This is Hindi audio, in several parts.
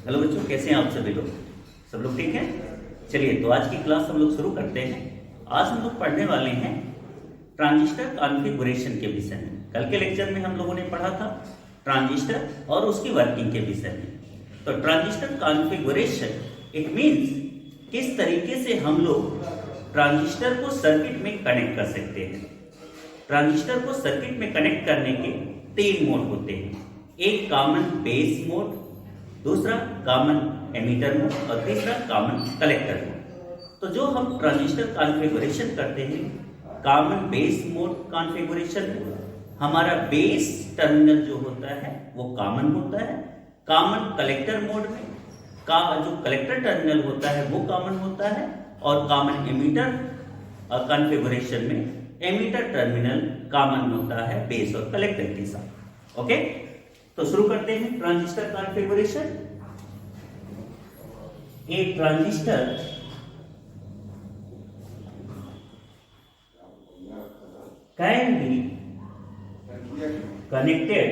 हेलो बच्चों, कैसे हैं आप सभी लोग? सब लोग ठीक हैं? चलिए, तो आज की क्लास हम लोग शुरू करते हैं। आज हम लोग पढ़ने वाले हैं ट्रांजिस्टर कॉन्फ़िगरेशन के विषय में। कल के लेक्चर में हम लोगों ने पढ़ा था ट्रांजिस्टर और उसकी वर्किंग के विषय में। तो ट्रांजिस्टर कॉन्फ़िगरेशन इट मीन्स किस तरीके से हम लोग ट्रांजिस्टर को सर्किट में कनेक्ट कर सकते हैं। ट्रांजिस्टर को सर्किट में कनेक्ट करने के 3 मोड होते हैं। एक कॉमन बेस मोड, दूसरा कॉमन एमीटर मोड और तीसरा कॉमन कलेक्टर मोड। तो जो हम ट्रांजिस्टर कॉन्फ़िगरेशन करते हैं कॉमन बेस मोड कॉन्फ़िगरेशन में, हमारा बेस टर्मिनल जो होता है वो कॉमन होता है। कॉमन कलेक्टर मोड में का जो कलेक्टर टर्मिनल होता है वो कॉमन होता है, और कॉमन एमीटर कॉन्फ़िगरेशन में एमीटर टर्मिनल कॉमन होता है बेस और कलेक्टर के साथ। ओके, तो शुरू करते हैं ट्रांजिस्टर कॉन्फ़िगरेशन। एक transistor can be connected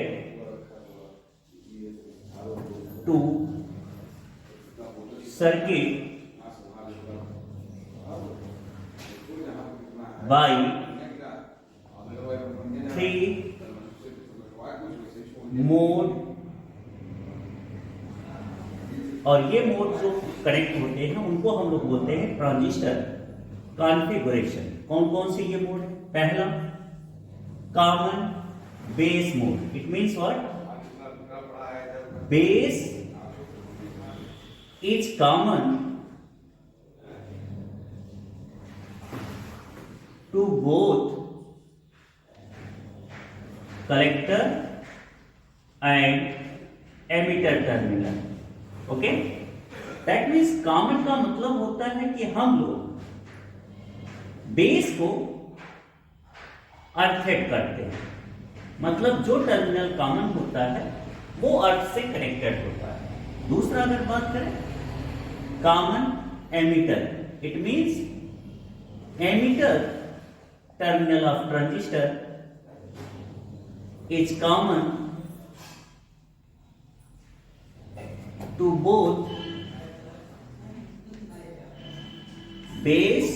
to circuit by 3 mode, और ये मोड जो कनेक्ट होते हैं उनको हम लोग बोलते हैं ट्रांजिस्टर कॉन्फ़िगरेशन। कौन कौन से ये मोड है? पहला common base mode, it means what? Base is common to both collector and emitter terminal. Okay, that means common का मतलब होता है कि हम लोग बेस को अर्थेड करते हैं, मतलब जो टर्मिनल कॉमन होता है वो अर्थ से कनेक्टेड होता है। दूसरा अगर बात करें common emitter, it means emitter terminal of transistor is common to both base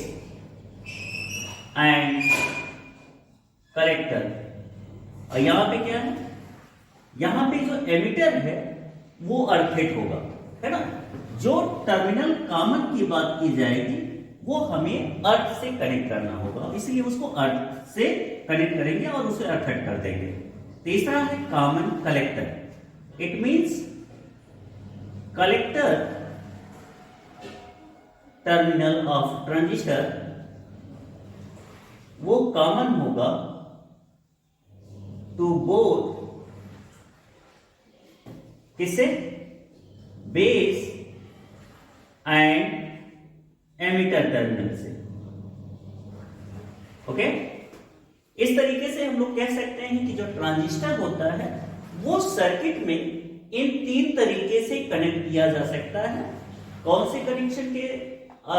and collector। और यहां पे क्या है? यहां पे जो एमिटर है वो अर्थेड होगा, है ना। जो टर्मिनल कॉमन की बात की जाएगी वो हमें अर्थ से कनेक्ट करना होगा, इसलिए उसको अर्थ से कनेक्ट करेंगे और उसे अर्थेड कर देंगे। तीसरा है common collector, it means collector terminal of transistor वो कॉमन होगा टू बोथ, किससे? बेस एंड एमीटर टर्मिनल से। ओके, इस तरीके से हम लोग कह सकते हैं कि जो ट्रांजिस्टर होता है वो सर्किट में इन 3 तरीके से कनेक्ट किया जा सकता है। कौन से कनेक्शन के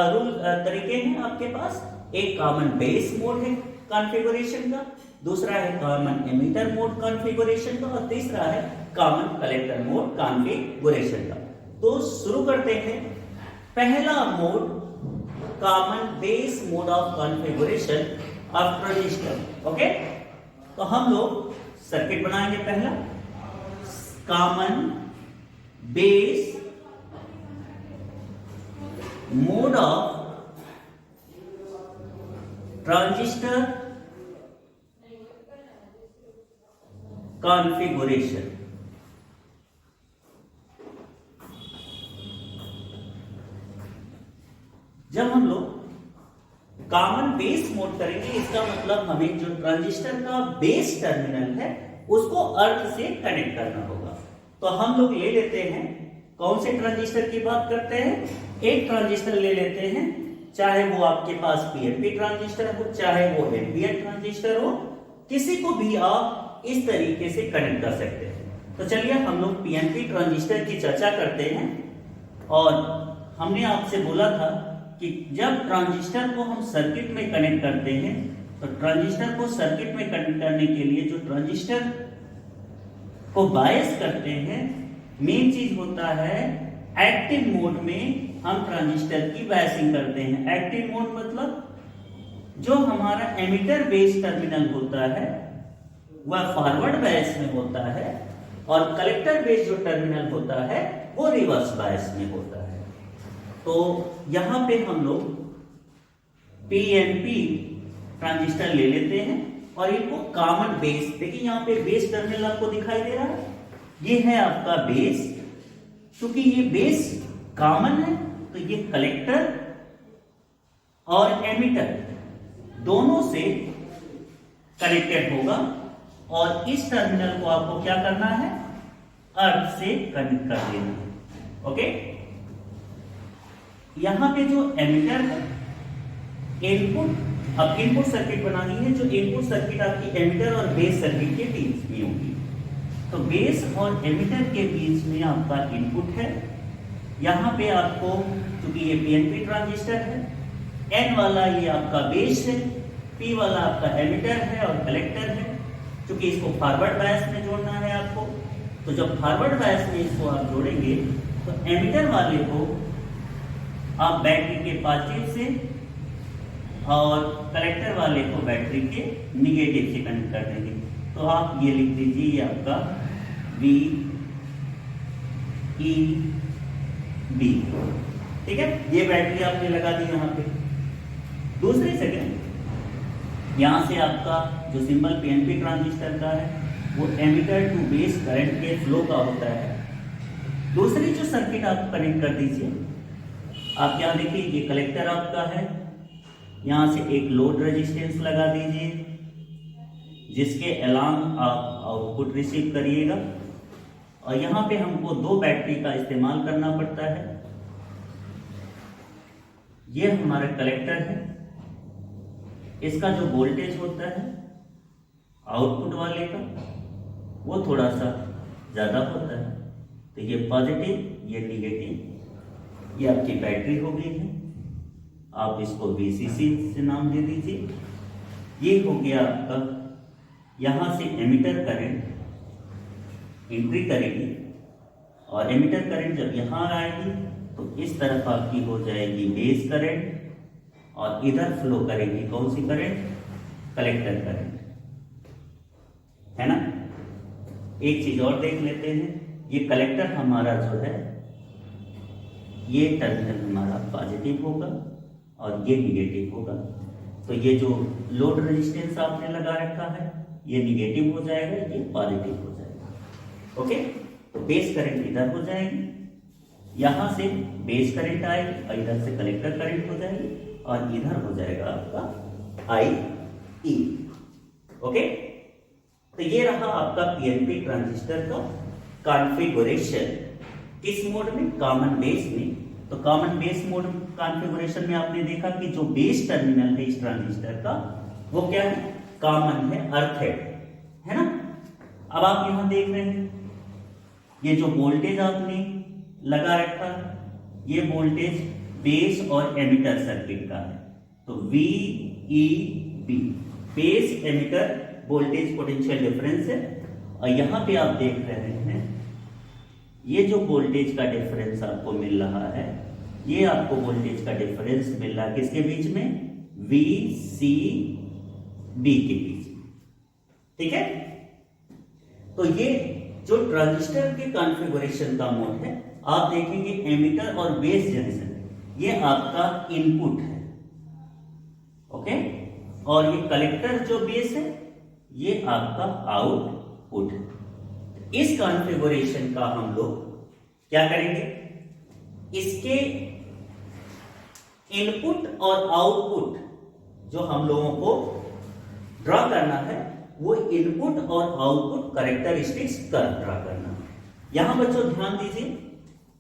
रूल तरीके हैं आपके पास? एक कॉमन बेस मोड है कॉन्फ़िगरेशन का, दूसरा है कॉमन एमीटर मोड कॉन्फ़िगरेशन का, और तीसरा है कॉमन कलेक्टर मोड कॉन्फ़िगरेशन का। तो शुरू करते हैं। पहला mode common base mode of configuration of transistor. Okay, तो हम लोग सर्किट बनाएंगे। पहला common base mode of transistor configuration. जब हम लोग कॉमन बेस मोड करेंगे, इसका मतलब हमें जो ट्रांजिस्टर का बेस टर्मिनल है उसको अर्थ से कनेक्ट करना होगा। तो हम लोग ले लेते हैं, कौन से ट्रांजिस्टर की बात करते हैं? एक ट्रांजिस्टर ले लेते हैं, चाहे वो आपके पास पीएनपी ट्रांजिस्टर हो, चाहे वो एनपीएन ट्रांजिस्टर हो, किसी को भी आप इस तरीके से कनेक्ट कर सकते हैं। तो चलिए हम लोग पीएनपी ट्रांजिस्टर की चर्चा करते हैं। और हमने आपसे बोला था कि जब ट्रांजिस्टर को हम सर्किट में कनेक्ट करते हैं तो ट्रांजिस्टर को सर्किट में कनेक्ट करने के लिए जो ट्रांजिस्टर को बायस करते हैं, मेन चीज होता है एक्टिव मोड में हम ट्रांजिस्टर की बायसिंग करते हैं। एक्टिव मोड मतलब जो हमारा एमिटर बेस टर्मिनल होता है वह फॉरवर्ड बायस में होता है और कलेक्टर बेस जो टर्मिनल होता है वो रिवर्स बायस में होता है। तो यहां पे हम लोग पीएनपी ट्रांजिस्टर ले लेते हैं और इनको कॉमन बेस, देखिए यहां पे बेस टर्मिनल आपको दिखाई दे रहा है, ये है आपका बेस। क्योंकि ये बेस कॉमन है तो ये कलेक्टर और एमिटर दोनों से कनेक्टेड होगा और इस टर्मिनल को आपको क्या करना है, अर्थ से कनेक्ट कर देना है। ओके, यहां पे जो एमिटर है, इनपुट, अब इनपुट सर्किट बनानी है, जो इनपुट सर्किट आपकी एमिटर और बेस सर्किट के बीच में होगी। तो बेस और एमिटर के बीच में आपका इनपुट है। यहां पे आपको, क्योंकि ये पीएनपी ट्रांजिस्टर है, एन वाला ये आपका बेस है, पी वाला आपका एमिटर है और कलेक्टर है। क्योंकि इसको फॉरवर्ड बायस में जोड़ना है आपको, तो जब फॉरवर्ड बायस में इसको आप जोड़ेंगे तो एमिटर वाले को आप बैटरी के पॉजिटिव से और कलेक्टर वाले को बैटरी के निगेटिव से कनेक्ट कर देंगे। तो आप ये लिख दीजिए, ये आपका वी ई बी, ठीक है। ये बैटरी आपने लगा दी यहां पे। दूसरी सेकेंड, यहां से आपका जो सिंबल पीएनपी ट्रांजिस्टर का है वो एमिटर टू बेस करंट के फ्लो का होता है। दूसरी जो सर्किट आप कनेक्ट कर दीजिए, आप यहां देखिए ये कलेक्टर आपका है, यहां से एक लोड रेजिस्टेंस लगा दीजिए जिसके अलांग आप आउटपुट रिसीव करिएगा। और यहां पे हमको दो बैटरी का इस्तेमाल करना पड़ता है। ये हमारा कलेक्टर है, इसका जो वोल्टेज होता है आउटपुट वाले का वो थोड़ा सा ज्यादा होता है, तो ये पॉजिटिव, ये निगेटिव, ये आपकी बैटरी हो गई है। आप इसको VCC से नाम दे दीजिए। ये हो गया आपका, यहां से एमिटर करंट एंट्री करेगी और एमिटर करंट जब यहां आएगी तो इस तरफ आपकी हो जाएगी बेस करंट और इधर फ्लो करेगी कौन सी करंट, कलेक्टर करंट, है ना। एक चीज और देख लेते हैं, ये कलेक्टर हमारा जो है ये टर्मिनल हमारा पॉजिटिव होगा और ये निगेटिव होगा। तो ये जो लोड रेजिस्टेंस आपने लगा रखा है ये निगेटिव हो जाएगा, ये पॉजिटिव हो जाएगा। ओके, तो बेस करंट इधर हो जाएगी, यहां से बेस करंट आएगी और इधर से कलेक्टर करंट हो जाएगी और इधर हो जाएगा आपका IE। ओके, तो ये रहा आपका पीएनपी ट्रांजिस्टर का कॉन्फ़िगरेशन। किस मोड में, कॉमन बेस में। तो कॉमन बेस मोड कॉन्फ़िगरेशन में आपने देखा कि जो बेस टर्मिनल है इस ट्रांजिस्टर का वो क्या है, कॉमन है, अर्थेड है ना। अब आप यहां देख रहे हैं ये जो वोल्टेज आपने लगा रखा है ये वोल्टेज बेस और एमिटर सर्किट का है। तो VEB base emitter voltage potential difference है। और यहां पे आप देख रहे हैं ये जो वोल्टेज का डिफरेंस आपको मिल रहा है, ये आपको वोल्टेज का डिफरेंस मिल रहा है किसके बीच में, VCB के बीच में, ठीक है। तो ये जो ट्रांजिस्टर के कॉन्फ़िगरेशन का मोड है, आप देखेंगे एमिटर और बेस जंक्शन ये आपका इनपुट है, ओके, और ये कलेक्टर जो बेस है ये आपका आउटपुट है। इस कॉन्फ़िगरेशन का हम लोग क्या करेंगे, इसके इनपुट और आउटपुट जो हम लोगों को ड्रा करना है वो इनपुट और आउटपुट कैरेक्टरिस्टिक्स का ड्रा करना है। यहां बच्चों ध्यान दीजिए,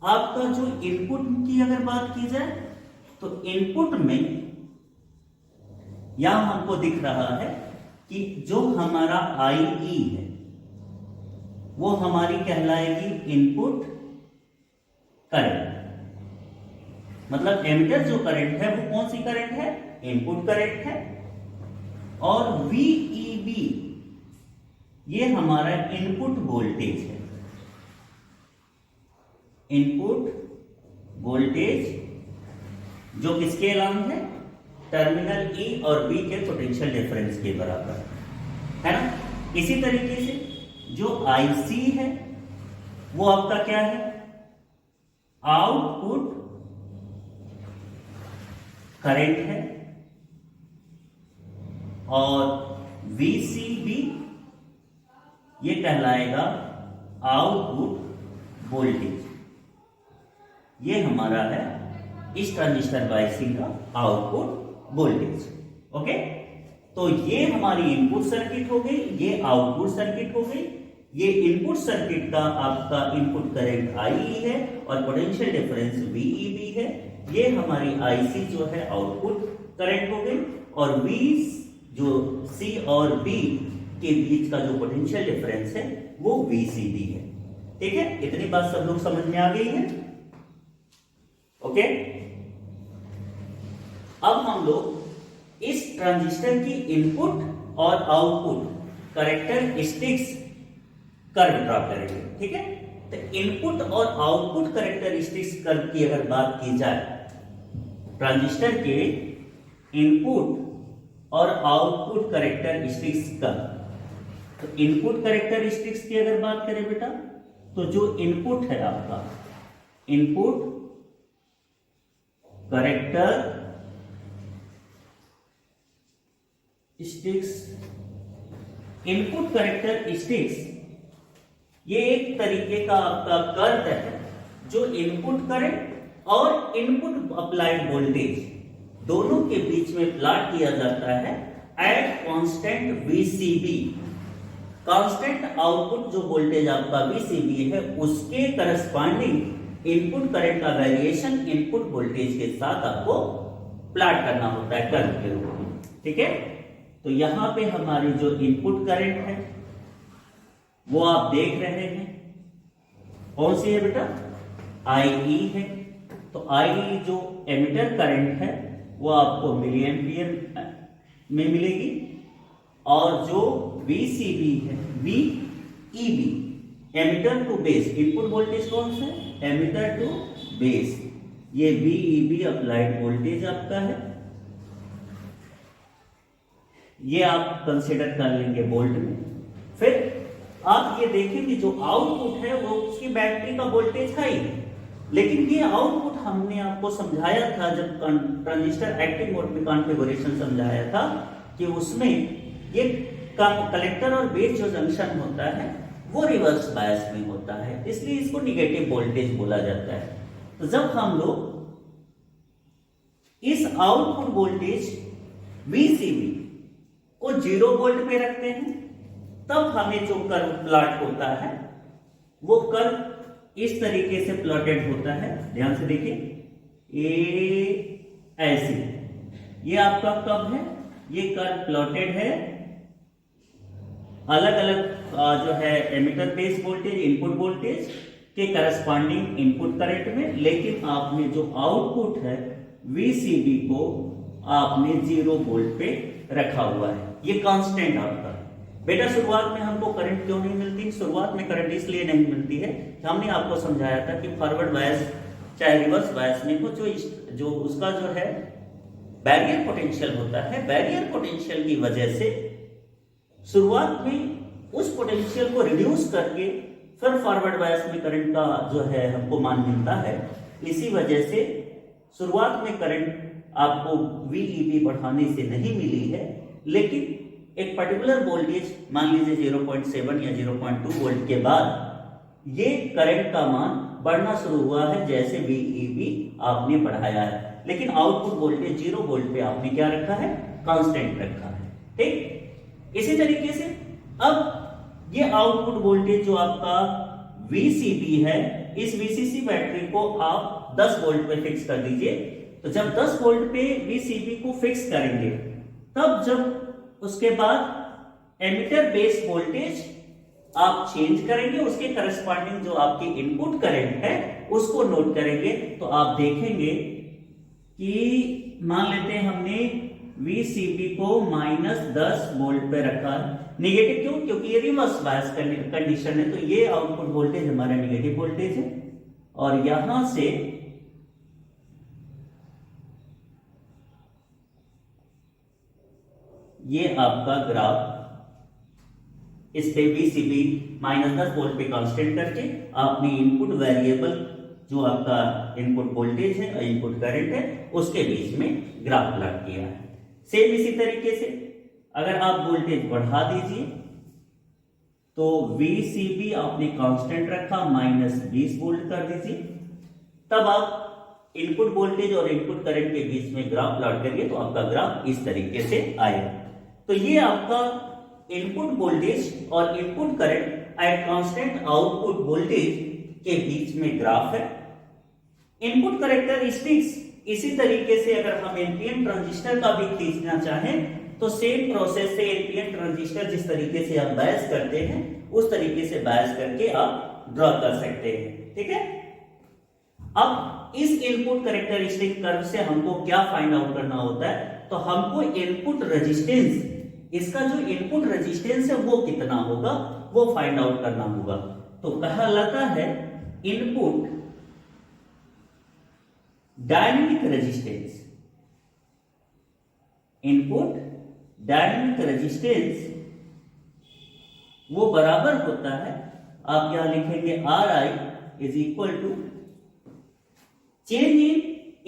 आपका जो इनपुट की अगर बात की जाए तो इनपुट में यहां हमको दिख रहा है कि जो हमारा IE है वो हमारी कहलाएगी इनपुट करंट। मतलब एमिटर जो करंट है वो कौन सी करंट है, इनपुट करंट है। और VEB ये हमारा इनपुट वोल्टेज है, इनपुट वोल्टेज जो किसके अलाउंस है, टर्मिनल E और B के पोटेंशियल डिफरेंस के बराबर है ना। इसी तरीके से जो IC है वो आपका क्या है, आउटपुट करंट है, और VCB ये कहलाएगा आउटपुट वोल्टेज। ये हमारा है इस ट्रांजिस्टर बायसिंग का आउटपुट वोल्टेज। ओके, तो ये हमारी इनपुट सर्किट हो गई, ये आउटपुट सर्किट हो गई। ये इनपुट सर्किट का आपका इनपुट करंट IE है और पोटेंशियल डिफरेंस VEB है। ये हमारी IC जो है आउटपुट करंट हो गई, और V जो C और B के बीच का जो पोटेंशियल डिफरेंस है वो VCB है। ठीक है, इतनी बात सब लोग समझ में आ गई है। ओके, अब हम लोग इस ट्रांजिस्टर की इनपुट और आउटपुट कैरेक्टरिस्टिक्स कर्व ड्रा करेंगे। ठीक है, तो इनपुट और आउटपुट कैरेक्टरिस्टिक्स कर्व की अगर बात की जाए, ट्रांजिस्टर के इनपुट और आउटपुट कैरेक्टरिस्टिक्स कर्व, तो इनपुट कैरेक्टरिस्टिक्स की अगर बात करें बेटा, तो जो इनपुट है आपका इनपुट कैरेक्टरिस्टिक्स ये एक तरीके का आपका कर्व है जो इनपुट करंट और इनपुट अप्लाइड वोल्टेज दोनों के बीच में प्लॉट किया जाता है at constant VCB। Constant output जो वोल्टेज आपका VCB है उसके करस्पॉन्डिंग इनपुट करंट का वेरिएशन इनपुट वोल्टेज के साथ आपको प्लॉट करना होता है कर्व के रूप में। ठीक है, तो यहां पे हमारी जो इनपुट करंट है वो आप देख रहे हैं कौन सी है बेटा, IE है। तो IE जो एमिटर करंट है वो आपको मिली एम्पियर में मिलेगी, और जो VCB है VEB emitter to base, input voltage कौन सा है, एमिटर टू बेस, ये VEB अप्लाइड वोल्टेज आपका है। ये आप कंसीडर कर लेंगे वोल्ट में। फिर आप ये देखेंगे जो आउटपुट है वो उसकी बैटरी का वोल्टेज हाई है, लेकिन ये आउटपुट हमने आपको समझाया था जब ट्रांजिस्टर एक्टिव मोड में कॉन्फ़िगरेशन समझाया था कि उसमें ये कलेक्टर और बेस जो जंक्शन होता है वो रिवर्स बायस में होता है, इसलिए इसको निगेटिव वोल्टेज बोला जाता है। तो जब हम लोग इस आउटपुट वोल्टेज VCB को 0 वोल्ट पे रखते हैं तब हमें जो कर्व प्लॉट होता है वो कर्व इस तरीके से प्लॉटेड होता है। ध्यान से देखिए, ऐसे ये आपका कर्व है, ये कर्व प्लॉटेड है अलग अलग जो है emitter base voltage input voltage के करस्पॉन्डिंग इनपुट करंट में, लेकिन आपने जो आउटपुट है VCB को आपने 0 वोल्ट पे रखा हुआ है। ये कांस्टेंट आपका बेटा। शुरुआत में हमको करंट क्यों नहीं मिलती, शुरुआत में करंट इसलिए नहीं मिलती है कि हमने आपको समझाया था कि फॉरवर्ड बायस चाहे रिवर्स बायस में हो, जो उसका जो है बैरियर पोटेंशियल होता है, बैरियर पोटेंशियल की वजह से शुरुआत में उस पोटेंशियल को रिड्यूस करके फिर फॉरवर्ड बायस में करंट का जो है हमको मान मिलता है। इसी वजह से शुरुआत में करंट आपको VEB बढ़ाने से नहीं मिली है, लेकिन एक पर्टिकुलर वोल्टेज मान लीजिए 0.7 या 0.2 वोल्ट के बाद ये करंट का मान बढ़ना शुरू हुआ है जैसे VEB आपने बढ़ाया है, लेकिन आउटपुट वोल्टेज 0 वोल्ट पे आपने क्या रखा है, कांस्टेंट रखा है। ठीक, इसी तरीके से अब ये आउटपुट वोल्टेज जो आपका VCB है, इस VCC बैटरी को आप 10 वोल्ट पे फिक्स कर दीजिए। तो जब 10 वोल्ट पे VCB को फिक्स करेंगे तब जब उसके बाद एमिटर बेस वोल्टेज आप चेंज करेंगे, उसके करस्पॉन्डिंग जो आपकी इनपुट करंट है उसको नोट करेंगे, तो आप देखेंगे कि मान लेते हैं हमने VCB को -10 वोल्ट पे रखा। निगेटिव क्यों, क्योंकि ये रिवर्स बायस कंडीशन है, तो ये आउटपुट वोल्टेज हमारा निगेटिव वोल्टेज है, और यहां से ये आपका ग्राफ, इस पे VCB -10 वोल्ट पे कांस्टेंट करके आपने इनपुट वेरिएबल जो आपका इनपुट वोल्टेज है और इनपुट करंट है उसके बीच में ग्राफ प्लॉट किया है। सेम इसी तरीके से अगर आप वोल्टेज बढ़ा दीजिए तो VCB आपने कांस्टेंट रखा -20 वोल्ट कर दीजिए, तब आप इनपुट वोल्टेज और इनपुट करंट के बीच में ग्राफ प्लॉट करिए तो आपका ग्राफ इस तरीके से आएगा। तो ये आपका इनपुट वोल्टेज और input current eight constant output voltage के बीच में ग्राफ है। इनपुट कैरेक्टरिस्टिक्स इसी तरीके से अगर हम एनपीएन ट्रांजिस्टर का भी खींचना चाहें तो सेम प्रोसेस से एनपीएन ट्रांजिस्टर जिस तरीके से आप बायस करते हैं उस तरीके से बायस करके आप ड्रॉ कर सकते हैं। ठीक है, अब इस इनपुट कैरेक्टरिस्टिक कर्व से हमको क्या फाइंड आउट करना होता है, तो हमको इनपुट रेजिस्टेंस, इसका जो इनपुट रेजिस्टेंस है वो कितना होगा वो फाइंड आउट करना होगा। तो कहा जाता है input dynamic resistance, input dynamic resistance वो बराबर होता है, आप क्या लिखेंगे, Ri is equal to change in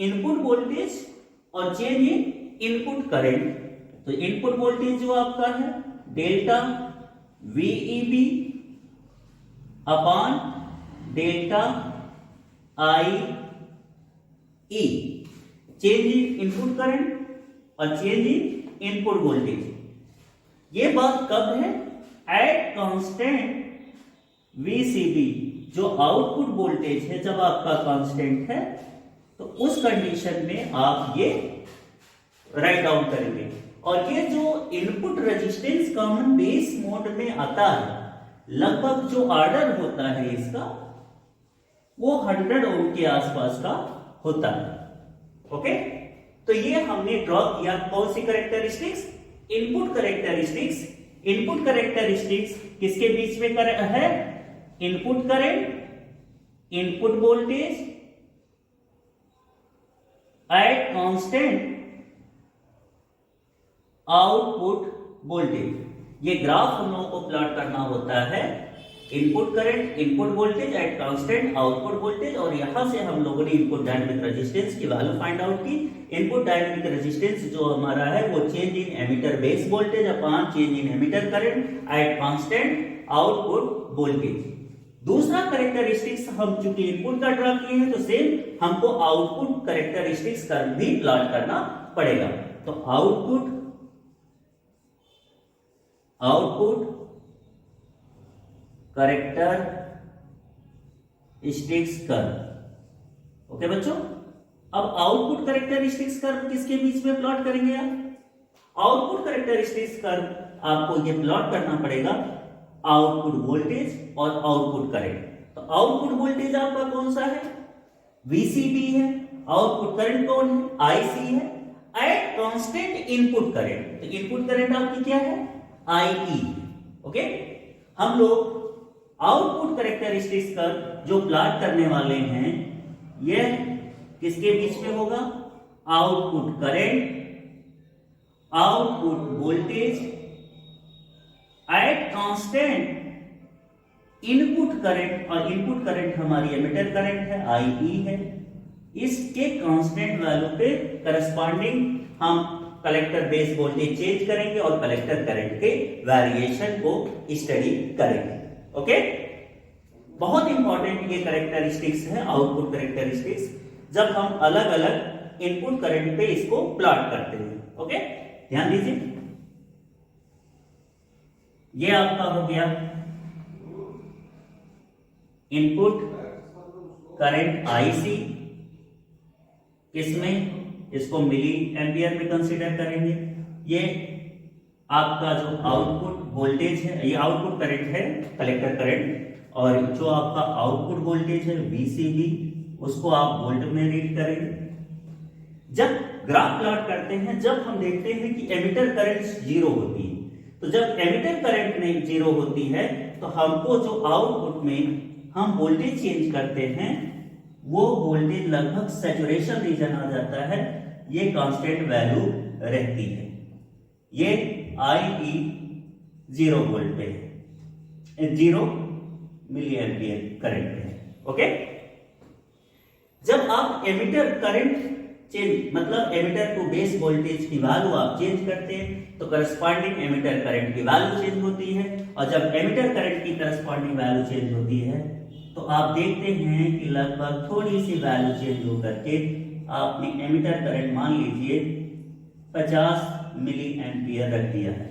input voltage और चेंज इन इनपुट करंट। तो इनपुट वोल्टेज जो आपका है delta VEB upon delta IE, change in input current और चेंज इन इनपुट वोल्टेज। ये बात कब है, एट कांस्टेंट VCB, जो आउटपुट वोल्टेज है जब आपका कांस्टेंट है तो उस कंडीशन में आप ये राइट डाउन करेंगे। और ये जो input resistance common base mode में आता है, लगभग जो ऑर्डर होता है इसका वो 100 ओम के आसपास का होता है। ओके, तो ये हमने ड्रॉ किया कौन सी characteristics, input characteristics. Input characteristics किसके बीच में है, input current, input voltage at constant output voltage. ये ग्राफ हम लोगों को प्लॉट करना होता है, input current, input voltage at constant output voltage, और यहां से हम लोगों ने इनपुट डायनेमिक रेजिस्टेंस की वैल्यू फाइंड आउट की। इनपुट डायनेमिक रेजिस्टेंस जो हमारा है वो change in emitter base voltage upon change in emitter current eight constant output voltage. दूसरा कैरेक्टरिस्टिक्स हम चूंकि इनपुट का ड्रॉ किए हैं तो सेम हमको आउटपुट कैरेक्टरिस्टिक्स का भी प्लॉट करना पड़ेगा। तो आउटपुट कैरेक्टरिस्टिक्स कर्व। ओके बच्चों, अब आउटपुट कैरेक्टरिस्टिक्स कर्व किसके बीच में प्लॉट करेंगे आप, आउटपुट कैरेक्टरिस्टिक्स कर्व आपको ये प्लॉट करना पड़ेगा आउटपुट वोल्टेज और आउटपुट करंट। तो आउटपुट वोल्टेज आपका कौन सा है, VCB है, आउटपुट करंट कौन है, IC है, एट कांस्टेंट इनपुट करंट। तो इनपुट करंट आपकी क्या है, IE। ओके, हम लोग आउटपुट कैरेक्टरिस्टिक्स कर्व जो प्लॉट करने वाले हैं यह किसके बीच में होगा, output current, output voltage at constant input current, और इनपुट करंट हमारी एमिटर करंट है IE है, इसके कांस्टेंट वैल्यू पे करस्पॉन्डिंग हम कलेक्टर बेस वोल्टेज चेंज करेंगे और कलेक्टर करंट के वेरिएशन को स्टडी करेंगे। ओके, बहुत इंपॉर्टेंट ये कैरेक्टरिस्टिक्स है आउटपुट कैरेक्टरिस्टिक्स, जब हम अलग अलग इनपुट करंट पे इसको प्लॉट करते हैं। ओके, ध्यान दीजिए, ये आपका हो गया इनपुट करंट IC, किसमें, इसको मिली एम्पियर में कंसीडर करेंगे। ये आपका जो आउटपुट वोल्टेज है, ये आउटपुट करंट है कलेक्टर करंट, और जो आपका आउटपुट वोल्टेज है VCB उसको आप वोल्ट में रीड करेंगे। जब ग्राफ प्लॉट करते हैं, जब हम देखते हैं कि एमिटर करंट 0 होती है, तो जब एमिटर करंट में 0 होती है तो हमको जो आउटपुट में हम वोल्टेज चेंज करते हैं वो वोल्टेज लगभग सैचुरेशन रीजन आ जाता है, ये कांस्टेंट वैल्यू रहती है। ये IE 0 वोल्ट पे है, 0 मिली एम्पियर करंट पे है। ओके, जब आप एमिटर करंट चेंज मतलब एमिटर टू बेस वोल्टेज की वैल्यू आप चेंज करते हैं तो करस्पॉन्डिंग एमिटर करंट की वैल्यू चेंज होती है, और जब एमिटर करंट की करस्पॉन्डिंग वैल्यू चेंज होती है तो आप देखते हैं कि लगभग थोड़ी सी वैल्यू चेंज होकर के आपने एमिटर करंट मान लीजिए 50 मिली एम्पियर रख दिया है,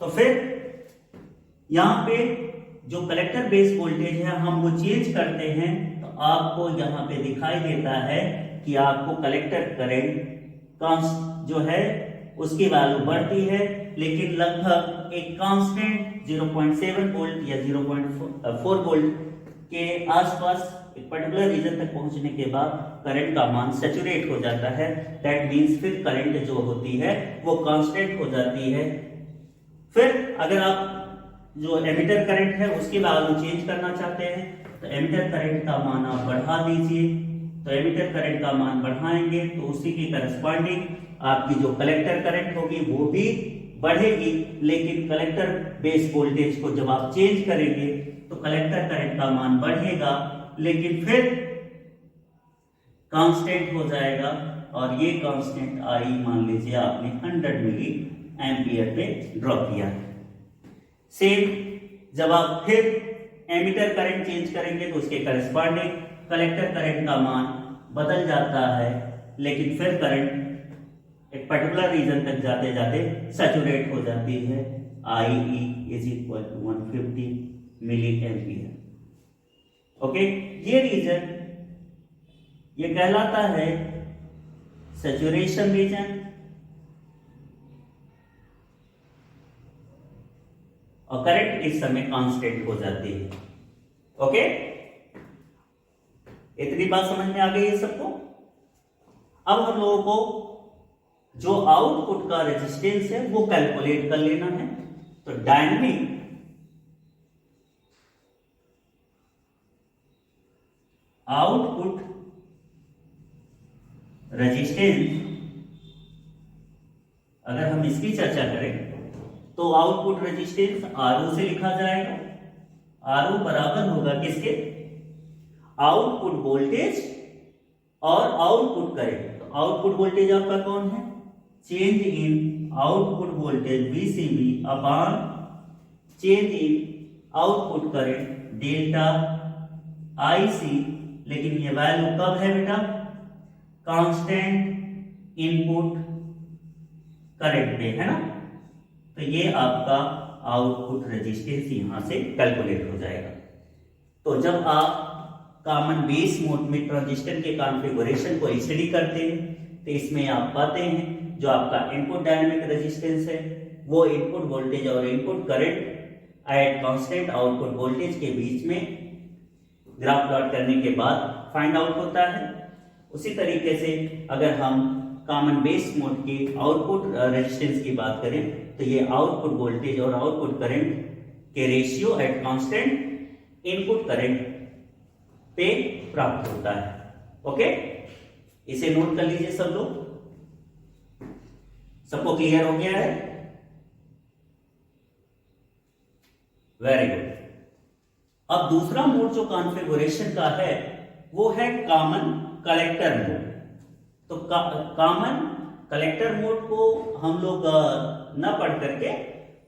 तो फिर यहाँ पे जो कलेक्टर बेस वोल्टेज है हम वो चेंज करते हैं तो आपको यहाँ पे दिखाई देता है कि आपको कलेक्टर करंट जो है उसकी वैल्यू बढ़ती है, लेकिन लगभग एक कांस्टेंट 0.7 वोल्ट या 0.4 वोल्ट के आसपास एक पर्टिकुलर रीजन तक पहुंचने के बाद करंट का मान सैचुरेट हो जाता है। दैट मींस फिर करंट जो होती है वो कांस्टेंट हो जाती है। फिर अगर आप जो एमिटर करंट है उसकी वैल्यू चेंज करना चाहते हैं तो एमिटर करंट का मान आप बढ़ा दीजिए, तो एमिटर करंट का मान बढ़ाएंगे तो उसी की करस्पॉन्डिंग आपकी जो कलेक्टर करंट होगी वो भी बढ़ेगी, लेकिन कलेक्टर बेस वोल्टेज को जब आप चेंज करेंगे तो कलेक्टर करंट का मान बढ़ेगा लेकिन फिर कांस्टेंट हो जाएगा, और ये कांस्टेंट आई मान लीजिए आपने 100 मिली एम्पियर पे ड्रॉ किया है। सेम जब आप फिर एमिटर करंट चेंज करेंगे तो उसके करस्पॉन्डिंग कलेक्टर करंट का मान बदल जाता है, लेकिन फिर करंट एक पर्टिकुलर रीजन तक जाते जाते सैचुरेट हो जाती है। IE is equal to 150 milli ampere. Okay, ये रीजन ये कहलाता है सैचुरेशन रीजन, और करंट इस समय कांस्टेंट हो जाती है। ओके, इतनी बात समझ में आ गई है सबको। अब हम लोगों को जो आउटपुट का रेजिस्टेंस है वो कैलकुलेट कर लेना है। तो डायनेमिक आउटपुट रेजिस्टेंस अगर हम इसकी चर्चा करें तो आउटपुट रेजिस्टेंस RO से लिखा जाएगा। RO बराबर होगा किसके, आउटपुट वोल्टेज और आउटपुट करंट। तो आउटपुट वोल्टेज आपका कौन है, change in output voltage VCB upon change in output current delta IC, लेकिन ये वैल्यू कब है बेटा, कांस्टेंट इनपुट करंट पे है ना। तो ये आपका आउटपुट रेजिस्टेंस यहां से कैलकुलेट हो जाएगा। तो जब आप कॉमन बेस मोड में ट्रांजिस्टर के कॉन्फ़िगरेशन को स्टडी करते हैं तो इसमें आप पाते हैं जो आपका इनपुट डायनेमिक रेजिस्टेंस है वो इनपुट वोल्टेज और input current eight constant output voltage के बीच में ग्राफ प्लॉट करने के बाद फाइंड आउट होता है। उसी तरीके से अगर हम कॉमन बेस मोड के आउटपुट रेजिस्टेंस की बात करें तो ये आउटपुट वोल्टेज और आउटपुट करंट के ratio at constant input current पे प्राप्त होता है। ओके, इसे नोट कर लीजिए सब लोग। सबको क्लियर हो गया है? Very good. अब दूसरा मोड जो कॉन्फ़िगरेशन का है वो है कॉमन कलेक्टर मोड। तो कॉमन कलेक्टर मोड को हम लोग न पढ़ करके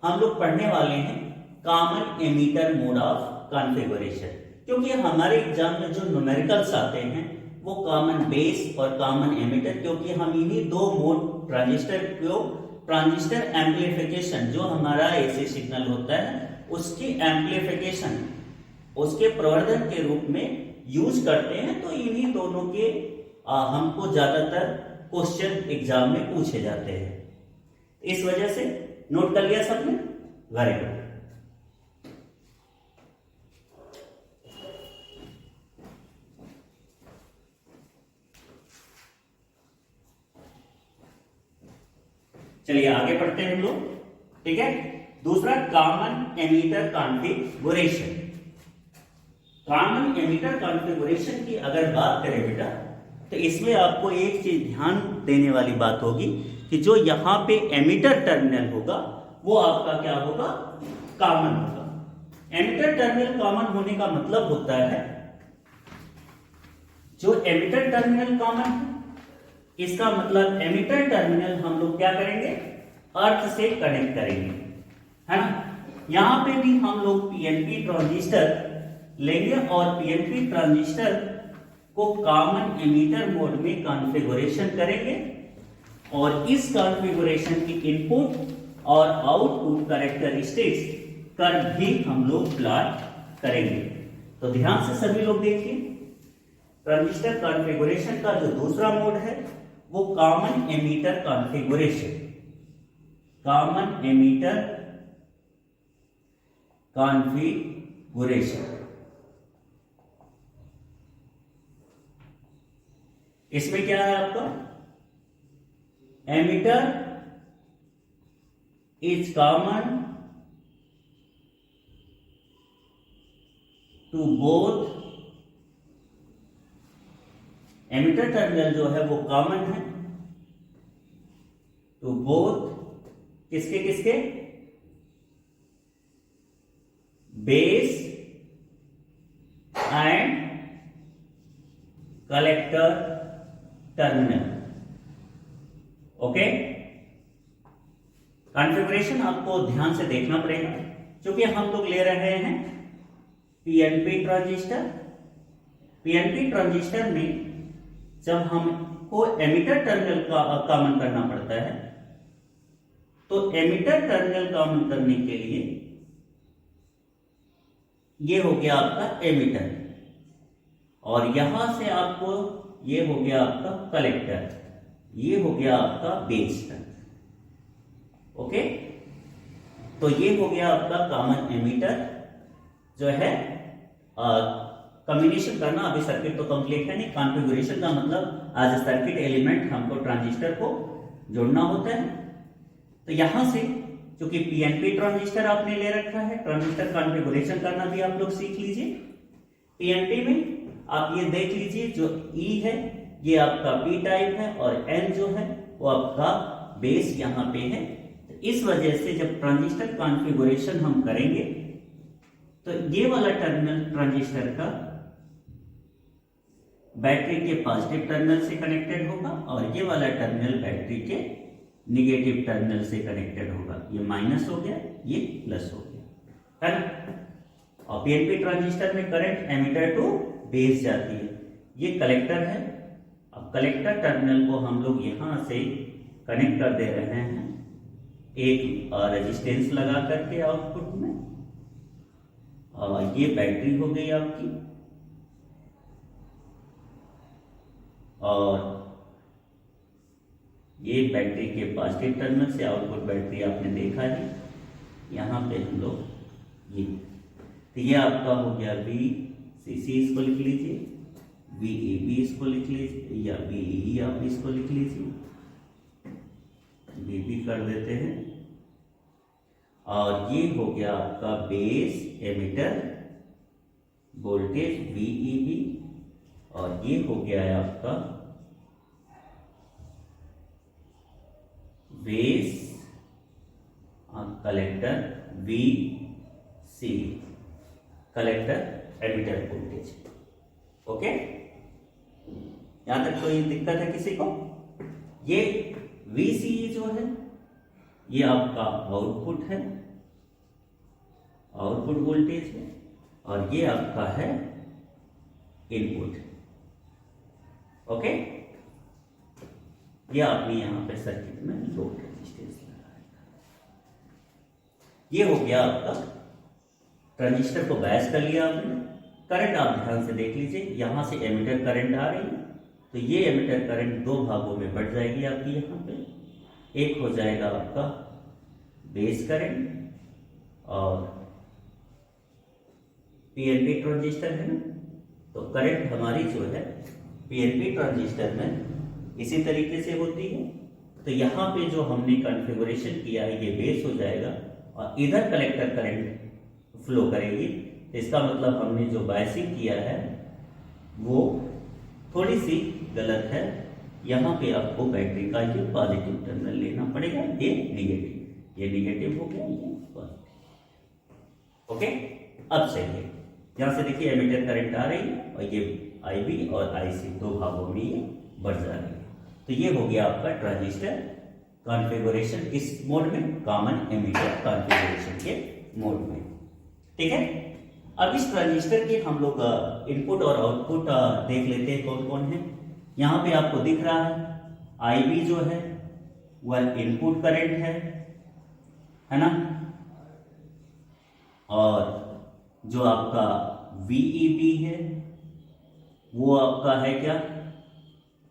हम लोग पढ़ने वाले हैं common ammeter mode of configuration, क्योंकि हमारे एग्जाम में जो न्यूमेरिकल्स आते हैं वो कॉमन बेस और कॉमन एमीटर, क्योंकि हम इन्हीं दो मोड ट्रांजिस्टर एम्प्लीफिकेशन जो हमारा एसी सिग्नल होता है उसकी एम्प्लीफिकेशन उसके प्रवर्धन के रूप में यूज करते हैं। तो इन्हीं दोनों के हमको ज्यादातर क्वेश्चन एग्जाम में पूछे जाते हैं। इस वजह से नोट कर लिया सबने? Very good. चलिए आगे पढ़ते हैं हम लोग। ठीक है, दूसरा common emitter configuration. Common emitter configuration की अगर बात करें बेटा तो इसमें आपको एक चीज ध्यान देने वाली बात होगी कि जो यहाँ पे एमीटर टर्मिनल होगा वो आपका क्या होगा, कॉमन होगा। एमिटर टर्मिनल कॉमन होने का मतलब होता है, जो एमिटर टर्मिनल कॉमन है इसका मतलब एमिटर टर्मिनल हम लोग क्या करेंगे, अर्थ से कनेक्ट करेंगे, है ना। यहां पे भी हम लोग पीएनपी ट्रांजिस्टर लेंगे और पीएनपी ट्रांजिस्टर को कॉमन एमिटर मोड में कॉन्फ़िगरेशन करेंगे और इस कॉन्फ़िगरेशन की इनपुट और आउटपुट कैरेक्टरिस्टिक्स कर्व भी हम लोग प्लॉट करेंगे। तो ध्यान से सभी लोग देखिए, ट्रांजिस्टर कॉन्फ़िगरेशन का जो दूसरा मोड है वो common emitter configuration, common emitter configuration. इसमें क्या है आपका, emitter is common to both, emitter terminal जो है वो कॉमन है टू बोथ, किसके किसके, base and collector terminal. Okay, configuration आपको ध्यान से देखना पड़ेगा, क्योंकि हम लोग ले रहे हैं पीएनपी ट्रांजिस्टर। पीएनपी ट्रांजिस्टर में जब हमको एमिटर टर्मिनल का कॉमन करना पड़ता है, तो एमिटर टर्मिनल कॉमन करने के लिए ये हो गया आपका एमिटर, और यहां से आपको ये हो गया आपका कलेक्टर, ये हो गया आपका बेस टर्मिनल। ओके, तो ये हो गया आपका कॉमन एमिटर जो है। कॉम्बिनेशन करना अभी सर्किट तो कंप्लीट है नहीं, कॉन्फ़िगरेशन का मतलब एज ए सर्किट एलिमेंट हमको ट्रांजिस्टर को जोड़ना होता है। तो यहां से क्योंकि पीएनपी ट्रांजिस्टर आपने ले रखा है, ट्रांजिस्टर कॉन्फ़िगरेशन करना भी आप लोग सीख लीजिए। पीएनपी में आप ये देख लीजिए, जो ई है ये आपका पी टाइप है और एन जो है वो आपका बेस यहां पे है। तो इस वजह से जब ट्रांजिस्टर कॉन्फ़िगरेशन हम करेंगे तो ये वाला टर्मिनल ट्रांजिस्टर का बैटरी के पॉजिटिव टर्मिनल से कनेक्टेड होगा और ये वाला टर्मिनल बैटरी के निगेटिव टर्मिनल से कनेक्टेड होगा। ये माइनस हो गया, ये प्लस हो गया, है ना। और पीएनपी ट्रांजिस्टर में करंट एमिटर टू बेस जाती है। ये कलेक्टर है। अब कलेक्टर टर्मिनल को हम लोग यहां से कनेक्ट कर दे रहे हैं एक रेजिस्टेंस लगा करके आउटपुट में, और ये बैटरी हो गई आपकी, और ये बैटरी के पॉजिटिव टर्मिनल से आउटपुट बैटरी आपने देखा है। यहाँ पे हम लोग ये, तो ये आपका हो गया VCC, इसको लिख लीजिए, VAB इसको लिख लीजिए, या VEE आप इसको लिख लीजिए, VB कर देते हैं। और ये हो गया आपका बेस एमिटर वोल्टेज VEB, और ये हो गया है आपका base collector VC, collector emitter voltage. Okay, यहां तक कोई दिक्कत है किसी को? ये VCE जो है ये आपका आउटपुट है, आउटपुट वोल्टेज है, और ये आपका है इनपुट। ओके, ये आपने यहां पे सर्किट में लोड रेजिस्टेंस लगाया। ये हो गया आपका, ट्रांजिस्टर को बायस कर लिया आपने। करंट आप ध्यान से देख लीजिए, यहां से एमिटर करंट आ रही है, तो ये एमिटर करंट दो भागों में बढ़ जाएगी आपकी। यहाँ पे एक हो जाएगा आपका बेस करंट, और पीएनपी ट्रांजिस्टर है ना, तो करंट हमारी जो है पीएनपी ट्रांजिस्टर में इसी तरीके से होती है। तो यहाँ पे जो हमने कॉन्फ़िगरेशन किया है ये बेस हो जाएगा, और इधर कलेक्टर करंट फ्लो करेगी। तो इसका मतलब हमने जो बायसिंग किया है वो थोड़ी सी गलत है। यहाँ पे आपको बैटरी का ये पॉजिटिव टर्मिनल लेना पड़ेगा, ये नेगेटिव। ये निगेटिव हो गया, ये पॉजिटिव। ओके, अब सही है। यहां से देखिए एमिटर करंट आ रही है और ये IB और IC दो भागों में ये बढ़ जा रही है। तो ये हो गया आपका ट्रांजिस्टर कॉन्फ़िगरेशन किस मोड में, कॉमन एमिटर कॉन्फ़िगरेशन के मोड में। ठीक है, अब इस ट्रांजिस्टर के हम लोग इनपुट और आउटपुट देख लेते हैं कौन कौन है। यहां पे आपको दिख रहा है IB जो है वह इनपुट करंट है ना, और जो आपका VEB है वो आपका है क्या,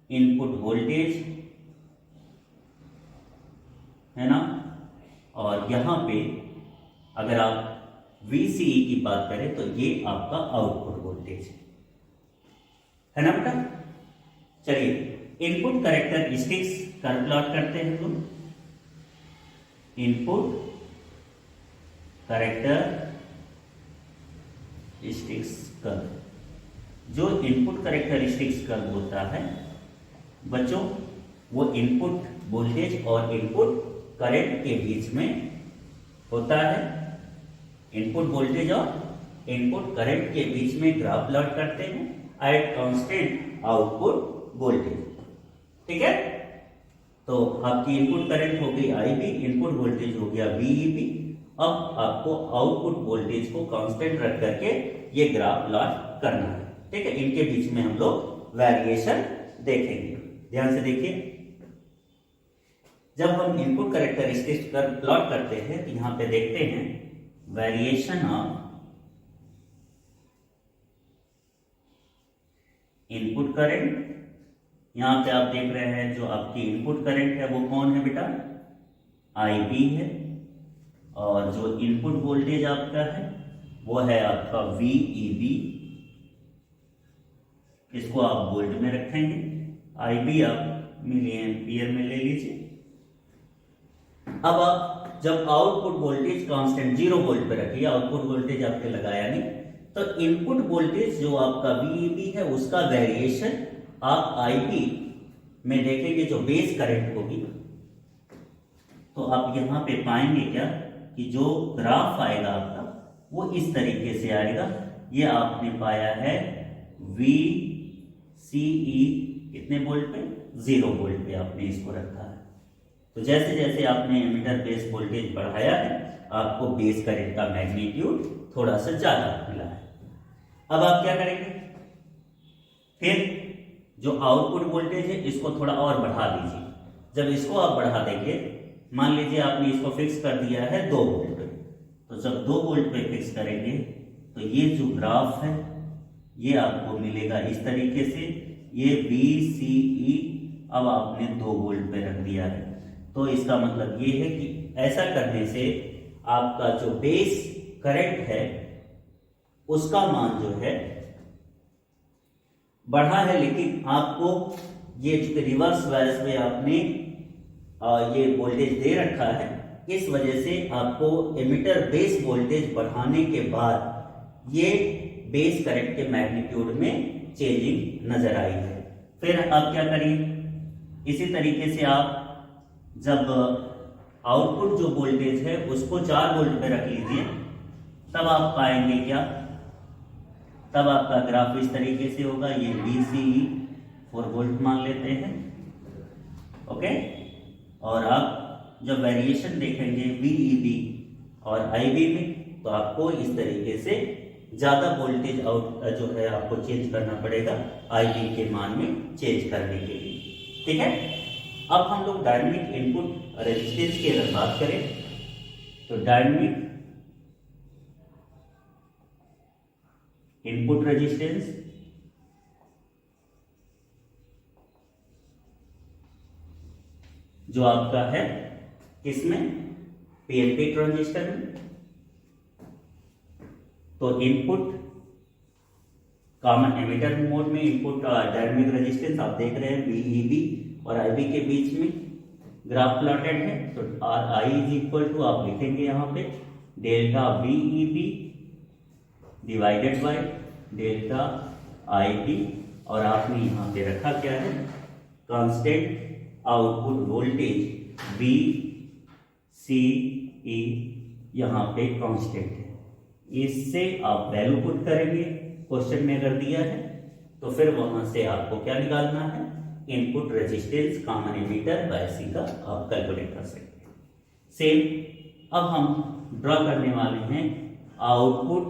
इनपुट वोल्टेज है ना। और यहां पे अगर आप VCE की बात करें तो ये आपका आउटपुट वोल्टेज है ना बेटा। चलिए इनपुट कैरेक्टरिस्टिक्स कर्व प्लॉट करते हैं हम। इनपुट कैरेक्टरिस्टिक्स कर्व, जो इनपुट कैरेक्टरिस्टिक्स कर्व होता है बच्चों, वो इनपुट वोल्टेज और इनपुट करंट के बीच में होता है। इनपुट वोल्टेज और इनपुट करंट के बीच में ग्राफ प्लॉट करते हैं एट कांस्टेंट आउटपुट वोल्टेज। ठीक है, तो आपकी इनपुट करंट हो गई IB, इनपुट वोल्टेज हो गया VEB। अब आपको आउटपुट वोल्टेज को कांस्टेंट रख करके ये ग्राफ प्लॉट करना है। ठीक है, इनके बीच में हम लोग वेरिएशन देखेंगे। ध्यान से देखिए, जब हम इनपुट कैरेक्टरिस्टिक्स कर्व प्लॉट करते हैं तो यहां पे देखते हैं वेरिएशन ऑफ इनपुट करंट। यहां पे आप देख रहे हैं जो आपकी इनपुट करंट है वो कौन है बेटा, IB है, और जो इनपुट वोल्टेज आपका है वो है आपका VEB। इसको आप वोल्ट में रखेंगे, IB आप मिली एम्पियर में ले लीजिए। अब आप जब आउटपुट वोल्टेज कांस्टेंट 0 वोल्ट पे रखिए, आउटपुट वोल्टेज आपके लगाया नहीं, तो इनपुट वोल्टेज जो आपका VEB है उसका वेरिएशन आप IB में देखेंगे जो बेस करंट होगी। तो आप यहां पे पाएंगे क्या कि जो ग्राफ आएगा आपका वो इस तरीके से आएगा। ये आपने पाया है VCE कितने वोल्ट पे, 0 वोल्ट पे आपने इसको रखा है। तो जैसे जैसे आपने एमिटर बेस वोल्टेज बढ़ाया है आपको बेस करंट का मैग्नीट्यूड थोड़ा सा ज्यादा मिला है। अब आप क्या करेंगे, फिर जो आउटपुट वोल्टेज है इसको थोड़ा और बढ़ा दीजिए। जब इसको आप बढ़ा देंगे, मान लीजिए आपने इसको फिक्स कर दिया है 2 वोल्ट पे, तो जब 2 वोल्ट पे फिक्स करेंगे तो ये जो ग्राफ है ये आपको मिलेगा इस तरीके से। ये VCE अब आपने 2 वोल्ट पे रख दिया है, तो इसका मतलब ये है कि ऐसा करने से आपका जो बेस करंट है उसका मान जो है बढ़ा है, लेकिन आपको ये जो रिवर्स वायस में आपने ये वोल्टेज दे रखा है, इस वजह से आपको एमिटर बेस वोल्टेज बढ़ाने के बाद ये बेस करंट के मैग्नीट्यूड में चेंजिंग नजर आई है। फिर आप क्या करिए, इसी तरीके से आप जब आउटपुट जो वोल्टेज है उसको 4 वोल्ट पे रख लीजिए, तब आप पाएंगे क्या, तब आपका ग्राफ इस तरीके से होगा। ये VCE 4 वोल्ट मान लेते हैं, ओके। और आप जब वेरिएशन देखेंगे VEB और IB में, तो आपको इस तरीके से ज्यादा वोल्टेज आउट जो है आपको चेंज करना पड़ेगा IB के मान में चेंज करने के लिए। ठीक है, अब हम लोग डायनेमिक इनपुट रेजिस्टेंस की अगर बात करें तो डायनेमिक इनपुट रेजिस्टेंस जो आपका है किसमें, PNP ट्रांजिस्टर में। तो इनपुट कॉमन एमिटर मोड में इनपुट डायनेमिक रेजिस्टेंस आप देख रहे हैं VEB और IB के बीच में ग्राफ प्लॉटेड है। तो RI इज इक्वल टू आप लिखेंगे यहाँ पे delta VEB divided by delta IB, और आपने यहाँ पे रखा क्या है, कांस्टेंट आउटपुट वोल्टेज VCE सी ई यहाँ पे कांस्टेंट है, इससे आप वैल्यू पुट करेंगे क्वेश्चन में अगर दिया है तो फिर वहां से आपको क्या निकालना है, input resistance common emitter by C का आप कैलकुलेट कर सकते हैं। सेम अब हम ड्रॉ करने वाले हैं आउटपुट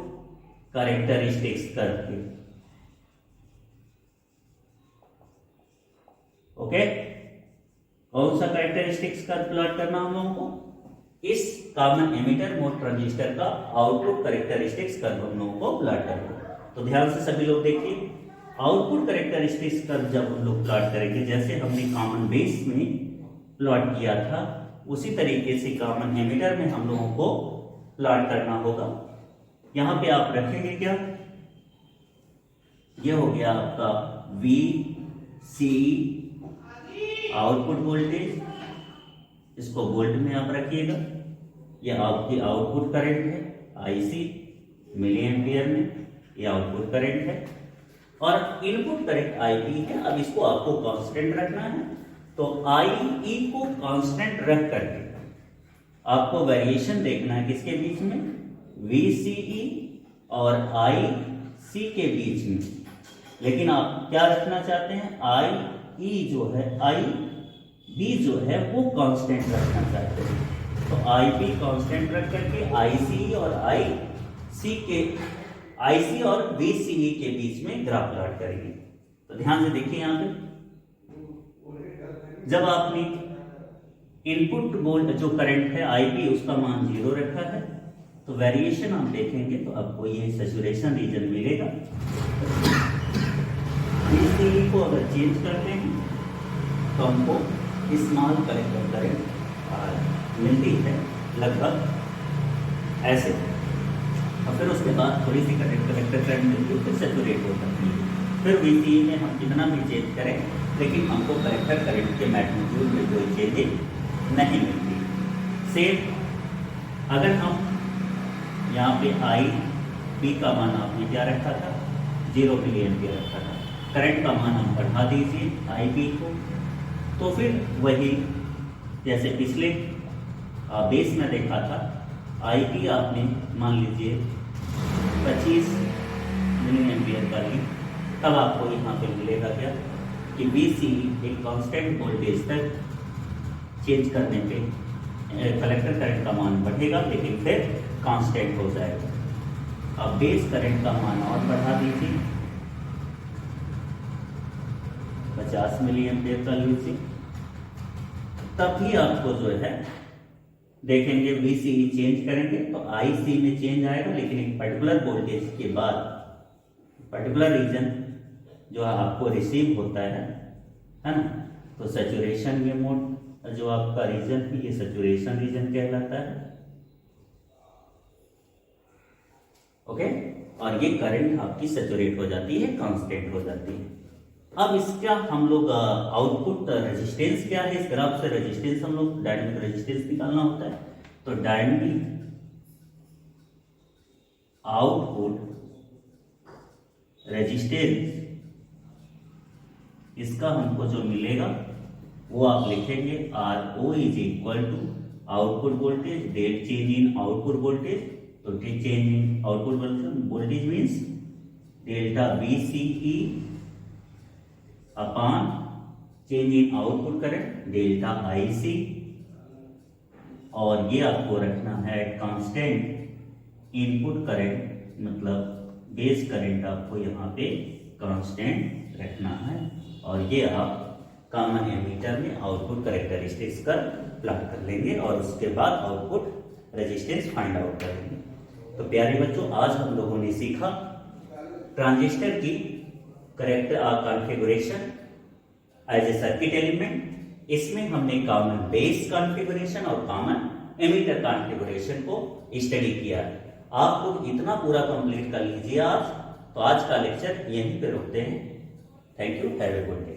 कैरेक्टरिस्टिक्स कर्व के। ओके, कौन सा कैरेक्टरिस्टिक्स कर्व प्लॉट करना हम लोगों को, इस कॉमन एमिटर मोड ट्रांजिस्टर का आउटपुट कैरेक्टरिस्टिक्स कर्व हम लोगों को प्लॉट करना। तो ध्यान से सभी लोग देखिए, आउटपुट कैरेक्टरिस्टिक्स कर्व जब हम लोग प्लॉट करेंगे, जैसे हमने कॉमन बेस में प्लॉट किया था उसी तरीके से कॉमन एमिटर में हम लोगों को प्लॉट करना होगा। यहां पे आप रखेंगे क्या, ये हो गया आपका वी सी आउटपुट वोल्टेज, इसको वोल्ट में आप रखिएगा। ये आपकी आउटपुट करंट है आईसी मिली एम्पियर में, ये आउटपुट करंट है, और इनपुट करंट आईपी है। अब इसको आपको कांस्टेंट रखना है, तो आई ई को कांस्टेंट रख करके आपको वेरिएशन देखना है किसके बीच में, VCE और IC के बीच में। लेकिन आप क्या रखना चाहते हैं, IE जो है, IB जो है वो कांस्टेंट रखना चाहते हैं। तो IP कांस्टेंट रख करके IC और IC और VCE के बीच में ग्राफ प्लॉट करेंगे। तो ध्यान से देखिए यहां पे, जब आपने इनपुट वोल्ट जो करंट है IP उसका मान 0 रखा है, तो वेरिएशन आप देखेंगे तो आपको ये सैचुरेशन रीजन मिलेगा। VCE को अगर चेंज करते हैं तो हमको स्मॉल कलेक्टर करंट मिलती है लगभग ऐसे, और फिर उसके बाद थोड़ी सी कलेक्टर करंट मिलती है, फिर सैचुरेट हो जाती है। फिर VCE में हम कितना भी चेंज करें लेकिन हमको कलेक्टर करंट के मैग्नीट्यूड में कोई चेंजिंग नहीं मिलती। सेम अगर हम यहाँ पे IP का मान आपने क्या रखा था, 0 मिली एम्पियर रखा था, करंट का मान हम बढ़ा दीजिए IP को, तो फिर वही जैसे पिछले बेस में देखा था, IP आपने मान लीजिए 25 मिली एम्पियर का ली, तब आपको यहाँ पे मिलेगा क्या कि VCE एक कांस्टेंट वोल्टेज तक चेंज करने पे कलेक्टर करंट का मान बढ़ेगा, लेकिन फिर कांस्टेंट हो जाएगा। अब बेस करंट का मान और बढ़ा दीजिए 50 मिली एम्पियर का लीजिए, तभी आपको जो है देखेंगे VCE चेंज करेंगे तो IC में चेंज आएगा, लेकिन एक पर्टिकुलर वोल्टेज के बाद पर्टिकुलर रीजन जो आपको रिसीव होता है ना, तो सैचुरेशन ये मोड जो आपका रीजन है ये सैचुरेशन रीजन कहलाता है। ओके, और ये करंट आपकी सैचुरेट हो जाती है, कांस्टेंट हो जाती है। अब इसका हम लोग आउटपुट रेजिस्टेंस क्या है, इस ग्राफ से रेजिस्टेंस हम लोग डायनेमिक रेजिस्टेंस निकालना होता है। तो डायनेमिक आउटपुट रेजिस्टेंस, इसका हमको जो मिलेगा वो आप लिखेंगे RO is equal to output voltage del change in output voltage. तो change in output voltage means delta VCE upon change in output current delta IC, और ये आपको रखना है कांस्टेंट इनपुट करंट, मतलब बेस करंट आपको यहाँ पे कांस्टेंट रखना है, और ये आप कॉमन एमीटर में आउटपुट कैरेक्टरिस्टिक्स का प्लॉट कर लेंगे और उसके बाद आउटपुट रेजिस्टेंस फाइंड आउट करेंगे। तो प्यारे बच्चों, आज हम लोगों ने सीखा ट्रांजिस्टर की configuration as a circuit element. इसमें हमने कॉमन बेस कॉन्फ़िगरेशन और कॉमन एमीटर कॉन्फ़िगरेशन को स्टडी किया। आप लोग इतना पूरा कंप्लीट कर लीजिए आज। तो आज का लेक्चर यहीं पे रोकते हैं। Thank you, have a good day.